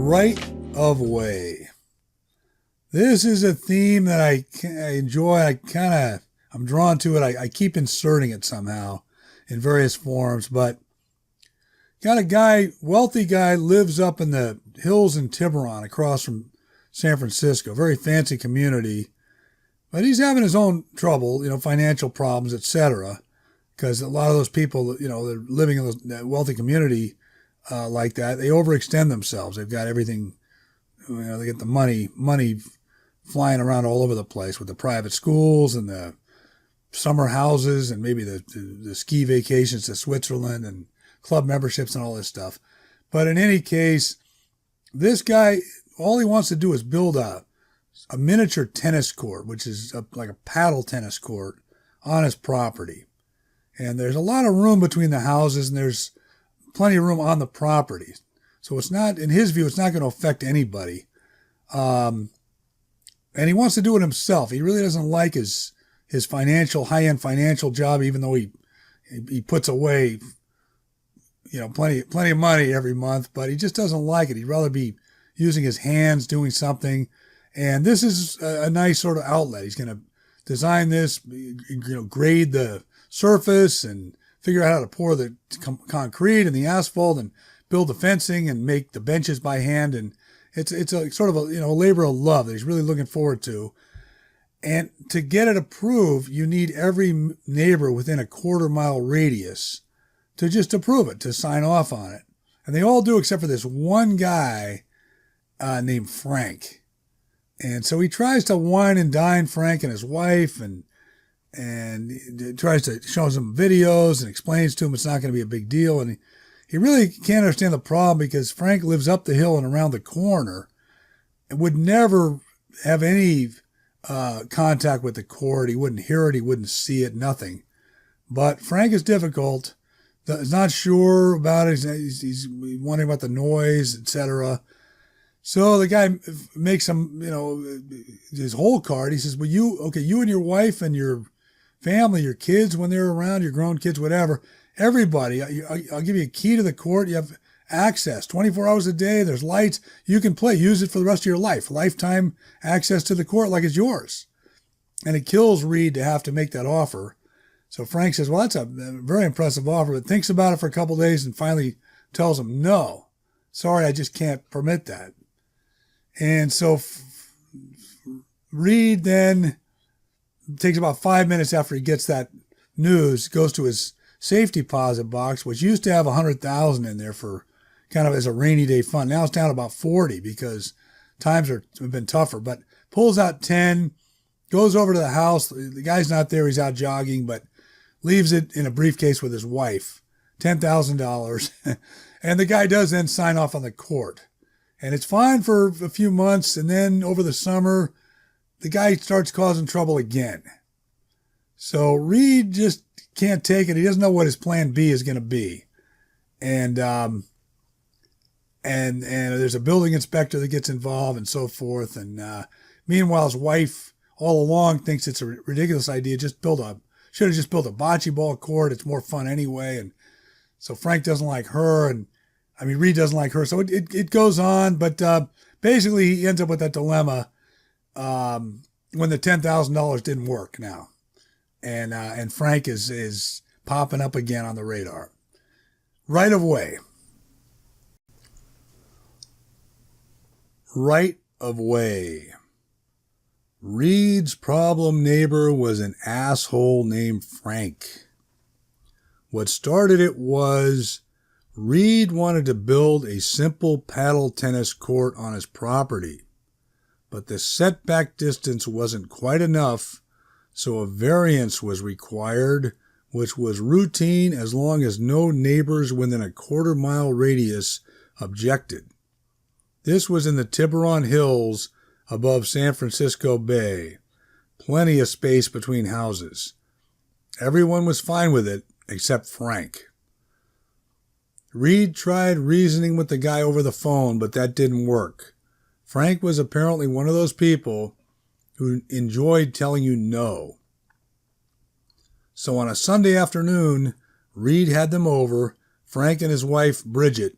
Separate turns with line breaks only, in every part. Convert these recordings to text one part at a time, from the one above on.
right of way. This is a theme that I enjoy. I'm drawn to it. I keep inserting it somehow in various forms, but got a guy, wealthy guy, lives up in the hills in Tiburon across from San Francisco, very fancy community, but he's having his own trouble, financial problems, etc. Because a lot of those people, they're living in that wealthy community like that, they overextend themselves. They've got everything, they get the money flying around all over the place with the private schools and the summer houses and maybe the ski vacations to Switzerland and club memberships and all this stuff. But in any case, this guy, all he wants to do is build a miniature tennis court, which is like a paddle tennis court on his property. And there's a lot of room between the houses, and there's plenty of room on the property. So it's not, in his view, it's not going to affect anybody. And he wants to do it himself. He really doesn't like his high-end financial job, even though he puts away, plenty of money every month, but he just doesn't like it. He'd rather be using his hands, doing something. And this is a nice sort of outlet. He's going to design this, grade the surface and figure out how to pour the concrete and the asphalt and build the fencing and make the benches by hand. And it's a sort of a labor of love that he's really looking forward to. And to get it approved, you need every neighbor within a quarter-mile radius to just approve it, to sign off on it. And they all do except for this one guy named Frank. And so he tries to wine and dine Frank and his wife and tries to show some videos and explains to him it's not going to be a big deal. And he really can't understand the problem because Frank lives up the hill and around the corner and would never have any contact with the court. He wouldn't hear it. He wouldn't see it, nothing. But Frank is difficult. He's not sure about it. He's wondering about the noise, etc. So the guy makes him, his whole card. He says, well, you and your wife and your family, your kids, when they're around, your grown kids, whatever, everybody, I'll give you a key to the court. You have access 24 hours a day. There's lights. You can use it for the rest of your life. Lifetime access to the court like it's yours. And it kills Reid to have to make that offer. So Frank says, well, that's a very impressive offer, but thinks about it for a couple of days and finally tells him, no, sorry, I just can't permit that. And so Reid then takes about 5 minutes after he gets that news, goes to his safety deposit box, which used to have $100,000 in there for kind of as a rainy day fund. Now it's down to about 40 because times have been tougher, but pulls out 10, goes over to the house. The guy's not there. He's out jogging, but leaves it in a briefcase with his wife, $10,000. And the guy does then sign off on the court. And it's fine for a few months. And then over the summer, the guy starts causing trouble again. So Reid just can't take it. He doesn't know what his plan B is going to be. And there's a building inspector that gets involved and so forth. And meanwhile, his wife all along thinks it's a ridiculous idea. Should have just built a bocce ball court. It's more fun anyway. And so Frank doesn't like her. And Reid doesn't like her. So it goes on. But basically, he ends up with that dilemma when the $10,000 didn't work now. And Frank is popping up again on the radar. Right of way. Right of way. Reid's problem neighbor was an asshole named Frank. What started it was Reid wanted to build a simple paddle tennis court on his property, but the setback distance wasn't quite enough, so a variance was required, which was routine as long as no neighbors within a quarter-mile radius objected. This was in the Tiburon Hills above San Francisco Bay. Plenty of space between houses. Everyone was fine with it, except Frank. Reid tried reasoning with the guy over the phone, but that didn't work. Frank was apparently one of those people who enjoyed telling you no. So on a Sunday afternoon, Reid had them over, Frank and his wife Bridget,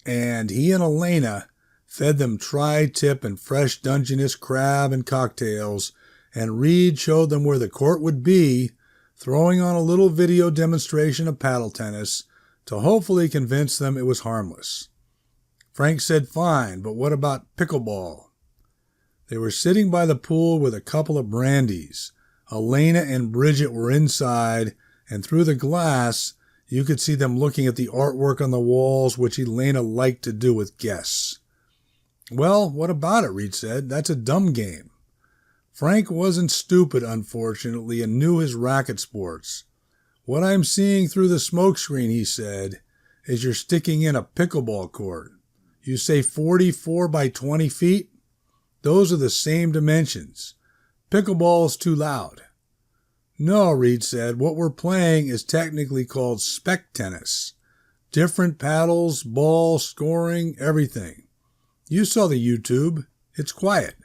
and he and Elena fed them tri-tip and fresh Dungeness crab and cocktails, and Reid showed them where the court would be, throwing on a little video demonstration of paddle tennis to hopefully convince them it was harmless. Frank said fine, but what about pickleball? They were sitting by the pool with a couple of brandies. Elena and Bridget were inside, and through the glass, you could see them looking at the artwork on the walls, which Elena liked to do with guests. Well, what about it, Reid said. That's a dumb game. Frank wasn't stupid, unfortunately, and knew his racket sports. What I'm seeing through the smokescreen, he said, is you're sticking in a pickleball court. You say 44 by 20 feet? Those are the same dimensions. Pickleball's too loud. No, Reid said, what we're playing is technically called spec tennis. Different paddles, ball, scoring, everything. You saw the YouTube. It's quiet.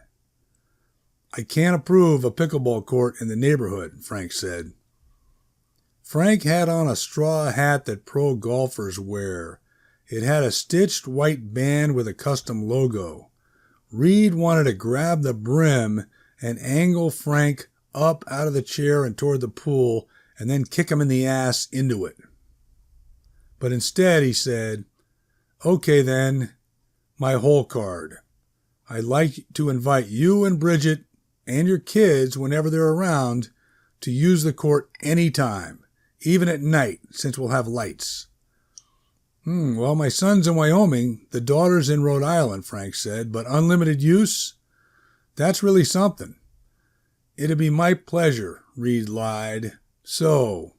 I can't approve a pickleball court in the neighborhood, Frank said. Frank had on a straw hat that pro golfers wear. It had a stitched white band with a custom logo. Reid wanted to grab the brim and angle Frank up out of the chair and toward the pool and then kick him in the ass into it. But instead he said, okay then, my hole card. I'd like to invite you and Bridget and your kids, whenever they're around, to use the court anytime, even at night, since we'll have lights. Well, my son's in Wyoming, the daughter's in Rhode Island, Frank said, but unlimited use? That's really something. It'd be my pleasure, Reid lied. So,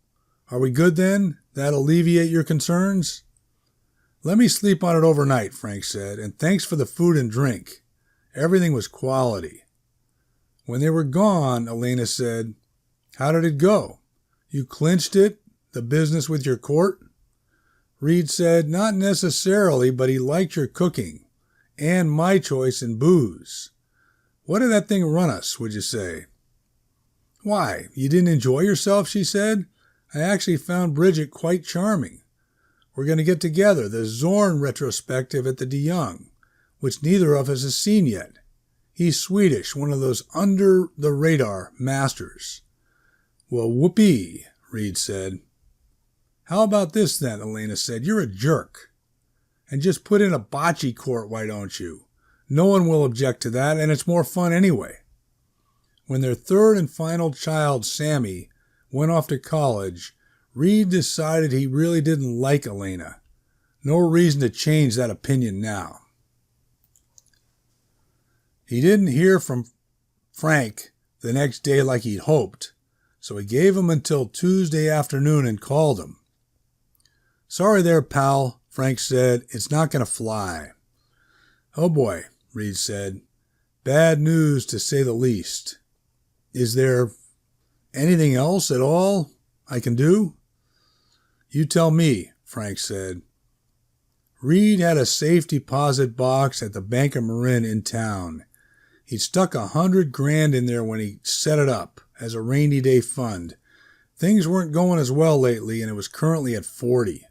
are we good then? That alleviate your concerns? Let me sleep on it overnight, Frank said, and thanks for the food and drink. Everything was quality. When they were gone, Elena said, how did it go? You clinched it, the business with your court? Reid said, not necessarily, but he liked your cooking, and my choice in booze. What did that thing run us, would you say? Why, you didn't enjoy yourself, she said. I actually found Bridget quite charming. We're going to get together, the Zorn retrospective at the De Young, which neither of us has seen yet. He's Swedish, one of those under-the-radar masters. Well, whoopee, Reid said. How about this then, Elena said. You're a jerk. And just put in a bocce court, why don't you? No one will object to that, and it's more fun anyway. When their third and final child, Sammy, went off to college, Reid decided he really didn't like Elena. No reason to change that opinion now. He didn't hear from Frank the next day like he'd hoped, so he gave him until Tuesday afternoon and called him. Sorry there, pal, Frank said. It's not going to fly. Oh boy, Reid said. Bad news to say the least. Is there anything else at all I can do? You tell me, Frank said. Reid had a safe deposit box at the Bank of Marin in town. He'd stuck $100,000 in there when he set it up as a rainy day fund. Things weren't going as well lately, and it was currently at 40.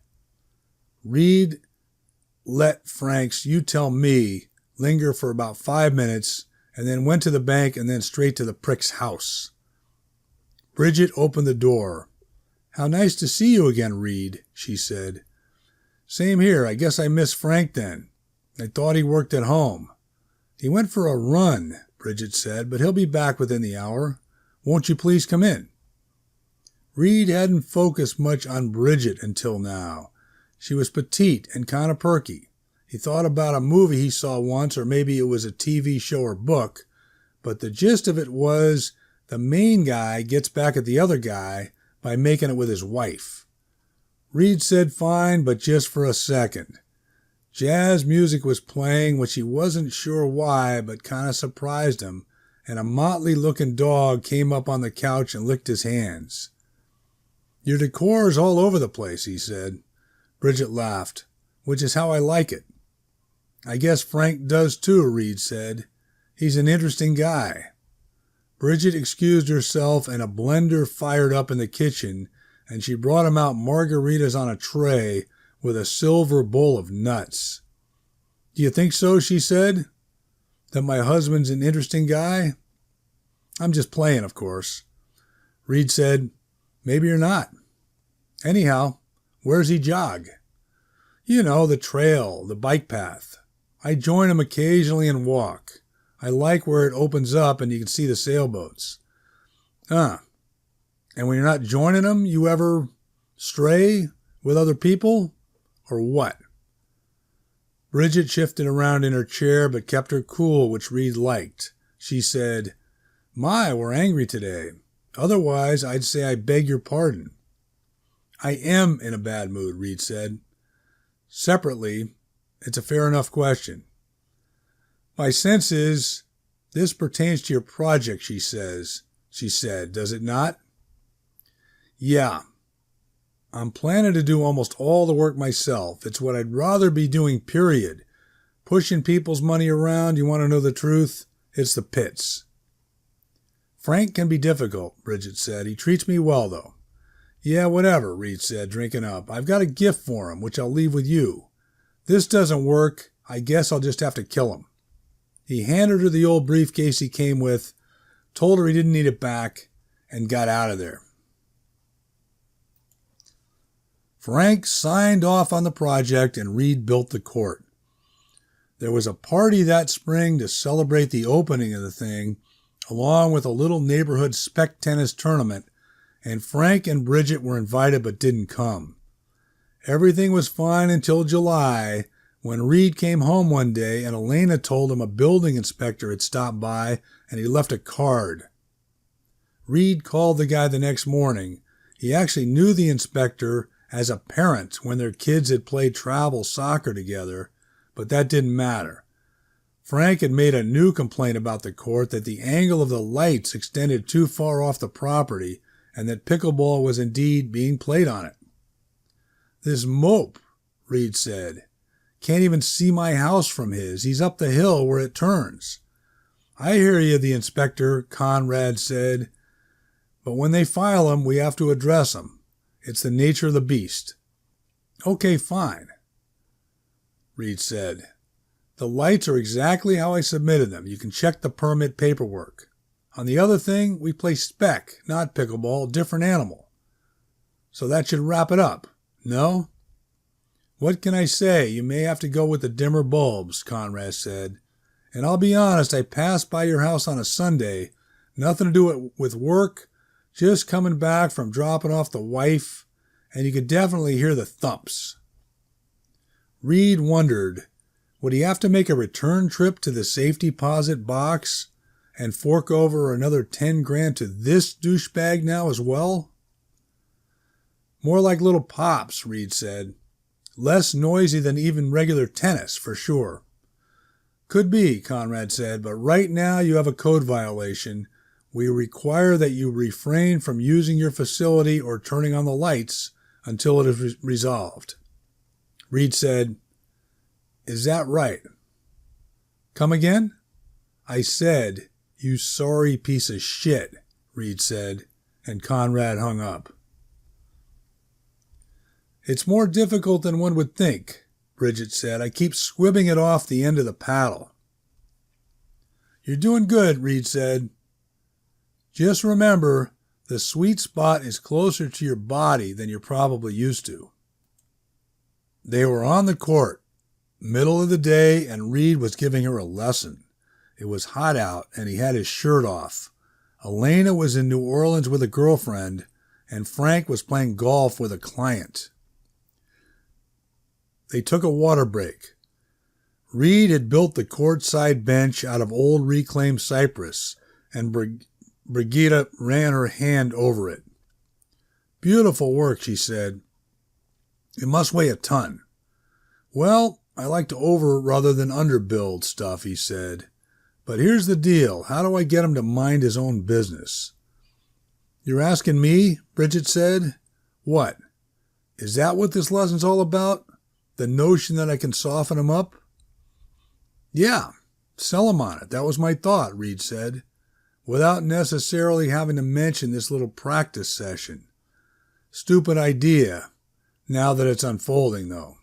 Reid let Frank's "you tell me" linger for about 5 minutes, and then went to the bank and then straight to the prick's house. Bridget opened the door. How nice to see you again, Reid, she said. Same here. I guess I missed Frank then. I thought he worked at home. He went for a run, Bridget said, but he'll be back within the hour. Won't you please come in? Reid hadn't focused much on Bridget until now. She was petite and kind of perky. He thought about a movie he saw once, or maybe it was a TV show or book, but the gist of it was the main guy gets back at the other guy by making it with his wife. Reid said fine, but just for a second. Jazz music was playing, which he wasn't sure why, but kind of surprised him, and a motley-looking dog came up on the couch and licked his hands. Your decor's all over the place, he said. Bridget laughed, which is how I like it. I guess Frank does too, Reid said. He's an interesting guy. Bridget excused herself, and a blender fired up in the kitchen, and she brought him out margaritas on a tray with a silver bowl of nuts. Do you think so, she said, that my husband's an interesting guy? I'm just playing, of course. Reid said, maybe you're not. Anyhow, where's he jog? You know, the trail, the bike path. I join him occasionally and walk. I like where it opens up and you can see the sailboats. And when you're not joining him, you ever stray with other people? Or what? Bridget shifted around in her chair but kept her cool, which Reid liked. She said, My, we're angry today. Otherwise, I'd say I beg your pardon. I am in a bad mood, Reid said. Separately, it's a fair enough question. My sense is, this pertains to your project, she said, does it not? Yeah. I'm planning to do almost all the work myself. It's what I'd rather be doing, period. Pushing people's money around, you want to know the truth? It's the pits. Frank can be difficult, Bridget said. He treats me well, though. Yeah, whatever, Reid said, drinking up. I've got a gift for him, which I'll leave with you. This doesn't work. I guess I'll just have to kill him. He handed her the old briefcase he came with, told her he didn't need it back, and got out of there. Frank signed off on the project and Reid built the court. There was a party that spring to celebrate the opening of the thing, along with a little neighborhood spec tennis tournament, and Frank and Bridget were invited but didn't come. Everything was fine until July, when Reid came home one day and Elena told him a building inspector had stopped by and he left a card. Reid called the guy the next morning. He actually knew the inspector as a parent when their kids had played travel soccer together, but that didn't matter. Frank had made a new complaint about the court that the angle of the lights extended too far off the property and that pickleball was indeed being played on it. This mope, Reid said, can't even see my house from his. He's up the hill where it turns. I hear you, the inspector, Conrad said, but when they file him, we have to address him. It's the nature of the beast. Okay, fine, Reid said. The lights are exactly how I submitted them. You can check the permit paperwork. On the other thing, we play spec, not pickleball, different animal. So that should wrap it up. No? What can I say? You may have to go with the dimmer bulbs, Conrad said. And I'll be honest, I passed by your house on a Sunday. Nothing to do with work, just coming back from dropping off the wife, and you could definitely hear the thumps. Reid wondered, would he have to make a return trip to the safety deposit box and fork over another 10 grand to this douchebag now as well? More like little pops, Reid said. Less noisy than even regular tennis, for sure. Could be, Conrad said, but right now you have a code violation. We require that you refrain from using your facility or turning on the lights until it is resolved. Reid said, Is that right? Come again? I said, you sorry piece of shit, Reid said, and Conrad hung up. It's more difficult than one would think, Bridget said. I keep squibbing it off the end of the paddle. You're doing good, Reid said. Just remember, the sweet spot is closer to your body than you're probably used to. They were on the court, middle of the day, and Reid was giving her a lesson. It was hot out, and he had his shirt off. Elena was in New Orleans with a girlfriend, and Frank was playing golf with a client. They took a water break. Reid had built the courtside bench out of old reclaimed cypress, and Brigitte ran her hand over it. Beautiful work, she said. It must weigh a ton. Well, I like to over rather than underbuild stuff, he said. But here's the deal. How do I get him to mind his own business? You're asking me? Bridget said. What? Is that what this lesson's all about? The notion that I can soften him up? Yeah, sell him on it. That was my thought, Reid said, without necessarily having to mention this little practice session. Stupid idea, now that it's unfolding, though.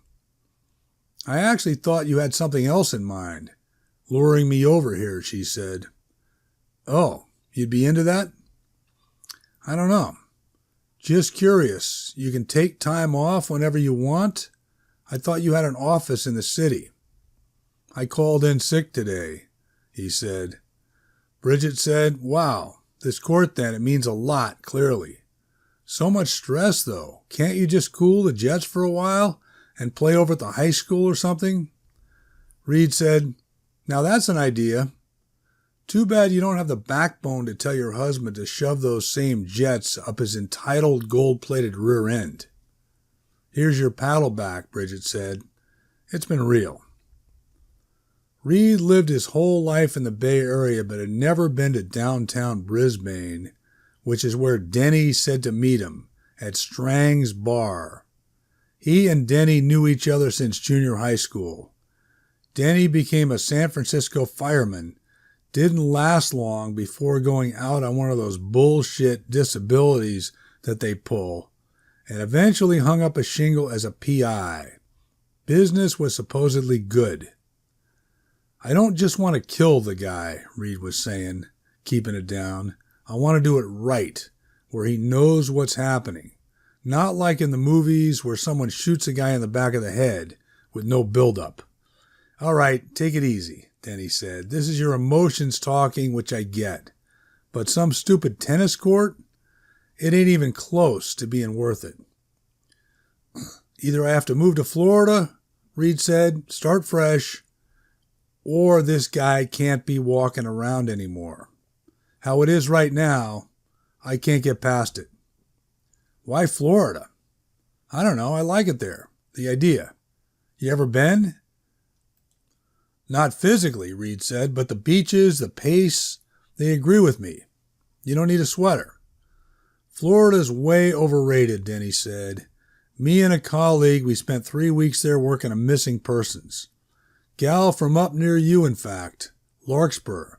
I actually thought you had something else in mind, luring me over here, she said. Oh, you'd be into that? I don't know. Just curious. You can take time off whenever you want? I thought you had an office in the city. I called in sick today, he said. Bridget said, wow, this court then, it means a lot, clearly. So much stress, though. Can't you just cool the jets for a while and play over at the high school or something? Reid said, now that's an idea. Too bad you don't have the backbone to tell your husband to shove those same jets up his entitled gold-plated rear end. Here's your paddle back, Bridget said. It's been real. Reid lived his whole life in the Bay Area but had never been to downtown Brisbane, which is where Denny said to meet him, at Strang's Bar. He and Denny knew each other since junior high school. Denny became a San Francisco fireman, didn't last long before going out on one of those bullshit disabilities that they pull, and eventually hung up a shingle as a PI. Business was supposedly good. I don't just want to kill the guy, Reid was saying, keeping it down. I want to do it right, where he knows what's happening. Not like in the movies where someone shoots a guy in the back of the head with no build-up. All right, take it easy, Denny said. This is your emotions talking, which I get. But some stupid tennis court? It ain't even close to being worth it. Either I have to move to Florida, Reid said, start fresh, or this guy can't be walking around anymore. How it is right now, I can't get past it. Why Florida? I don't know. I like it there. The idea. You ever been? Not physically, Reid said, but the beaches, the pace, they agree with me. You don't need a sweater. Florida's way overrated, Denny said. Me and a colleague, we spent 3 weeks there working on missing persons. Gal from up near you, in fact. Larkspur.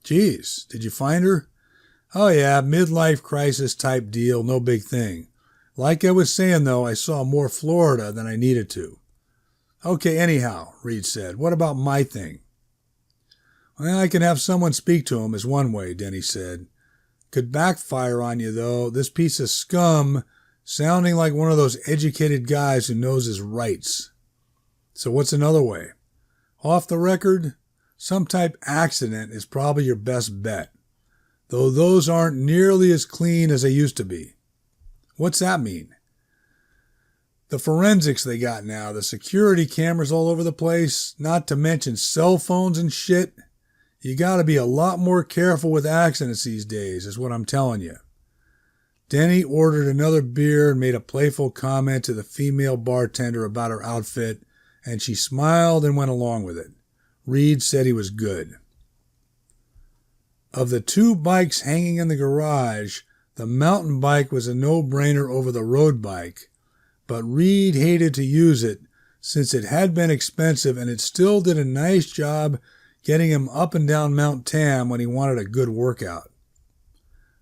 Geez, did you find her? Oh yeah, midlife crisis type deal, no big thing. Like I was saying, though, I saw more Florida than I needed to. Okay, anyhow, Reid said, what about my thing? Well, I can have someone speak to him is one way, Denny said. Could backfire on you, though, this piece of scum sounding like one of those educated guys who knows his rights. So what's another way? Off the record, some type accident is probably your best bet, though those aren't nearly as clean as they used to be. What's that mean? The forensics they got now, the security cameras all over the place, not to mention cell phones and shit. You gotta be a lot more careful with accidents these days, is what I'm telling you. Denny ordered another beer and made a playful comment to the female bartender about her outfit, and she smiled and went along with it. Reid said he was good. Of the 2 bikes hanging in the garage, the mountain bike was a no-brainer over the road bike, but Reid hated to use it since it had been expensive and it still did a nice job getting him up and down Mount Tam when he wanted a good workout.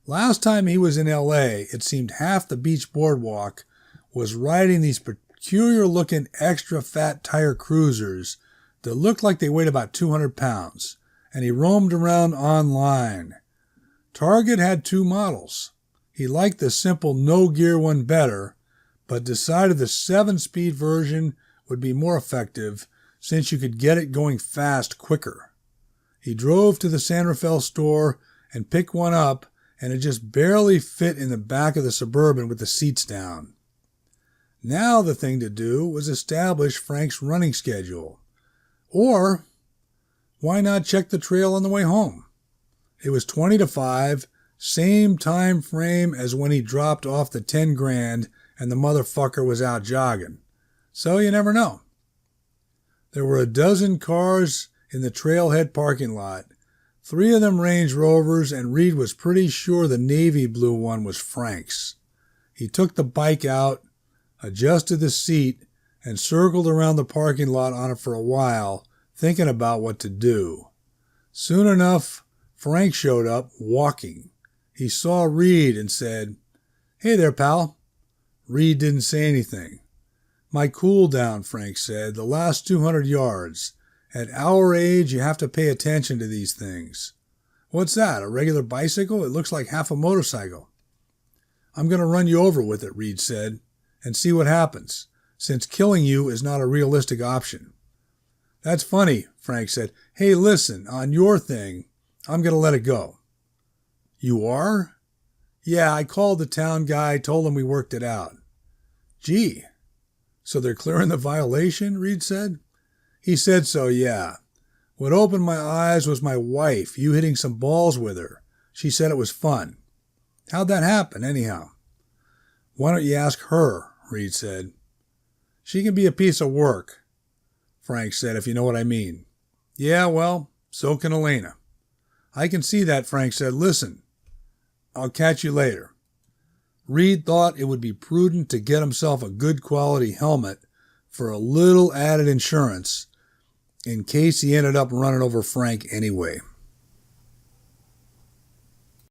Last time he was in L.A., it seemed half the beach boardwalk was riding these peculiar-looking extra-fat tire cruisers that looked like they weighed about 200 pounds, and he roamed around online. Target had 2 models. He liked the simple no-gear one better, but decided the 7-speed version would be more effective since you could get it going fast quicker. He drove to the San Rafael store and picked one up, and it just barely fit in the back of the Suburban with the seats down. Now the thing to do was establish Frank's running schedule. Or, why not check the trail on the way home? It was 20 to 5, same time frame as when he dropped off the 10 grand and the motherfucker was out jogging. So you never know. There were a dozen cars in the trailhead parking lot, 3 of them Range Rovers, and Reid was pretty sure the navy blue one was Frank's. He took the bike out, adjusted the seat, and circled around the parking lot on it for a while, thinking about what to do. Soon enough, Frank showed up, walking. He saw Reid and said, "Hey there, pal." Reid didn't say anything. My cool down, Frank said. The last 200 yards. At our age, you have to pay attention to these things. What's that, a regular bicycle? It looks like half a motorcycle. I'm going to run you over with it, Reid said, and see what happens, since killing you is not a realistic option. That's funny, Frank said. Hey, listen, on your thing, I'm going to let it go. You are? Yeah, I called the town guy, told him we worked it out. Gee, so they're clearing the violation, Reid said. He said so, yeah. What opened my eyes was my wife, you hitting some balls with her. She said it was fun. How'd that happen, anyhow? Why don't you ask her, Reid said. She can be a piece of work, Frank said, if you know what I mean. Yeah, well, so can Elena. I can see that, Frank said. Listen, I'll catch you later. Reid thought it would be prudent to get himself a good quality helmet for a little added insurance in case he ended up running over Frank anyway.